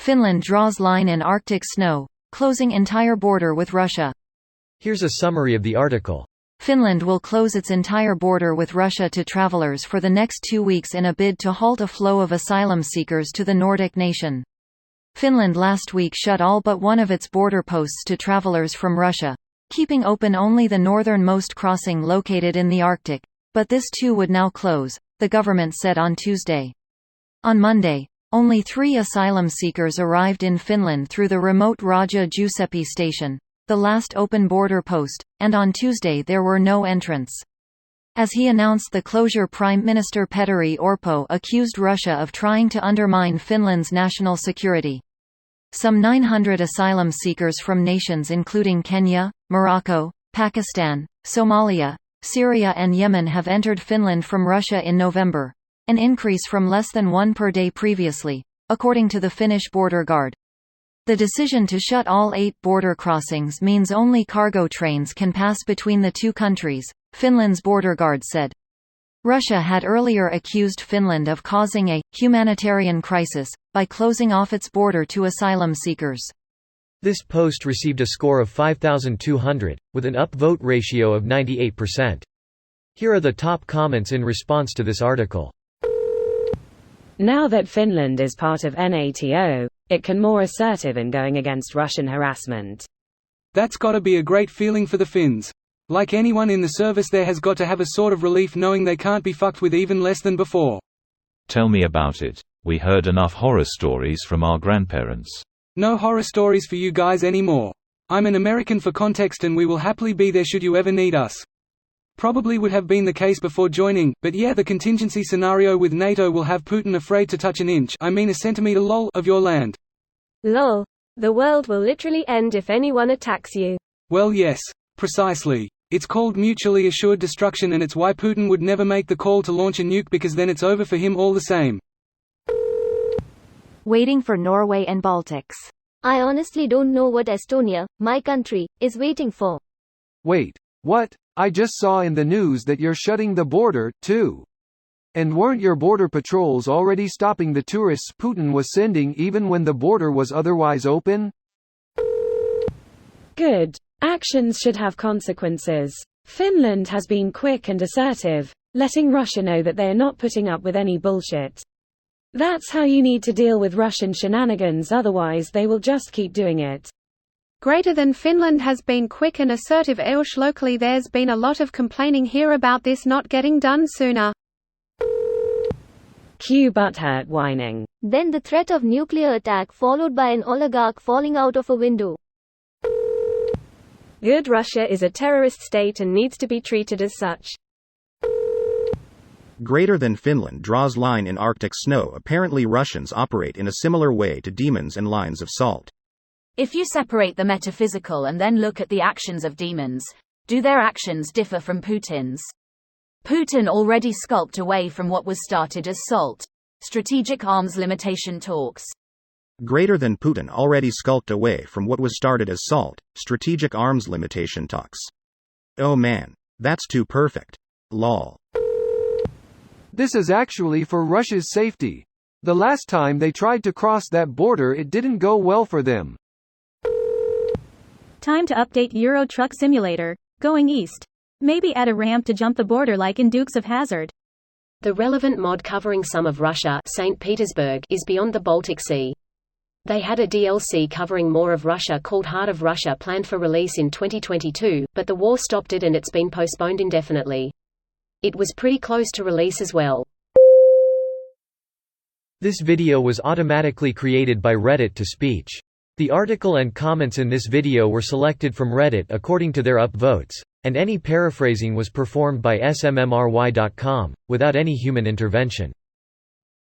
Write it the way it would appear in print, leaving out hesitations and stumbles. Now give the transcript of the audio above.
Finland draws line in Arctic snow, closing entire border with Russia. Here's a summary of the article. Finland will close its entire border with Russia to travelers for the next 2 weeks in a bid to halt a flow of asylum seekers to the Nordic nation. Finland last week shut all but one of its border posts to travelers from Russia, keeping open only the northernmost crossing located in the Arctic, but this too would now close, the government said on Tuesday. On Monday, only 3 asylum seekers arrived in Finland through the remote Raja Giuseppe station, the last open border post, and on Tuesday there were no entrants. As he announced the closure, Prime Minister Petteri Orpo accused Russia of trying to undermine Finland's national security. Some 900 asylum seekers from nations including Kenya, Morocco, Pakistan, Somalia, Syria and Yemen have entered Finland from Russia in November, an increase from less than 1 per day previously, according to the Finnish border guard. The decision to shut all 8 border crossings means only cargo trains can pass between the two countries, Finland's border guard said. Russia had earlier accused Finland of causing a humanitarian crisis by closing off its border to asylum seekers. This post received a score of 5,200, with an upvote ratio of 98%. Here are the top comments in response to this article. Now that Finland is part of NATO, it can more assertive in going against Russian harassment. That's gotta be a great feeling for the Finns. Like anyone in the service there has got to have a sort of relief knowing they can't be fucked with even less than before. Tell me about it. We heard enough horror stories from our grandparents. No horror stories for you guys anymore. I'm an American for context and we will happily be there should you ever need us. Probably would have been the case before joining, but yeah, the contingency scenario with NATO will have Putin afraid to touch an inch, I mean a centimeter lol, of your land. Lol. The world will literally end if anyone attacks you. Well yes, precisely. It's called mutually assured destruction and it's why Putin would never make the call to launch a nuke because then it's over for him all the same. Waiting for Norway and Baltics. I honestly don't know what Estonia, my country, is waiting for. Wait, what? I just saw in the news that you're shutting the border, too. And weren't your border patrols already stopping the tourists Putin was sending even when the border was otherwise open? Good. Actions should have consequences. Finland has been quick and assertive, letting Russia know that they are not putting up with any bullshit. That's how you need to deal with Russian shenanigans, otherwise they will just keep doing it. Greater than Finland has been quick and assertive. Locally there's been a lot of complaining here about this not getting done sooner. Cue butthurt whining. Then the threat of nuclear attack followed by an oligarch falling out of a window. Good. Russia is a terrorist state and needs to be treated as such. Greater than Finland draws line in Arctic snow. Apparently Russians operate in a similar way to demons and lines of salt. If you separate the metaphysical and then look at the actions of demons, do their actions differ from Putin's? Putin already skulked away from what was started as SALT, strategic arms limitation talks. Greater than Putin already skulked away from what was started as SALT, strategic arms limitation talks. Oh man, that's too perfect. Lol. This is actually for Russia's safety. The last time they tried to cross that border it didn't go well for them. Time to update Euro Truck Simulator, going east. Maybe add a ramp to jump the border like in Dukes of Hazzard. The relevant mod covering some of Russia, St. Petersburg, is beyond the Baltic Sea. They had a DLC covering more of Russia called Heart of Russia planned for release in 2022, but the war stopped it and it's been postponed indefinitely. It was pretty close to release as well. This video was automatically created by Reddit to speech. The article and comments in this video were selected from Reddit according to their upvotes, and any paraphrasing was performed by smmry.com, without any human intervention.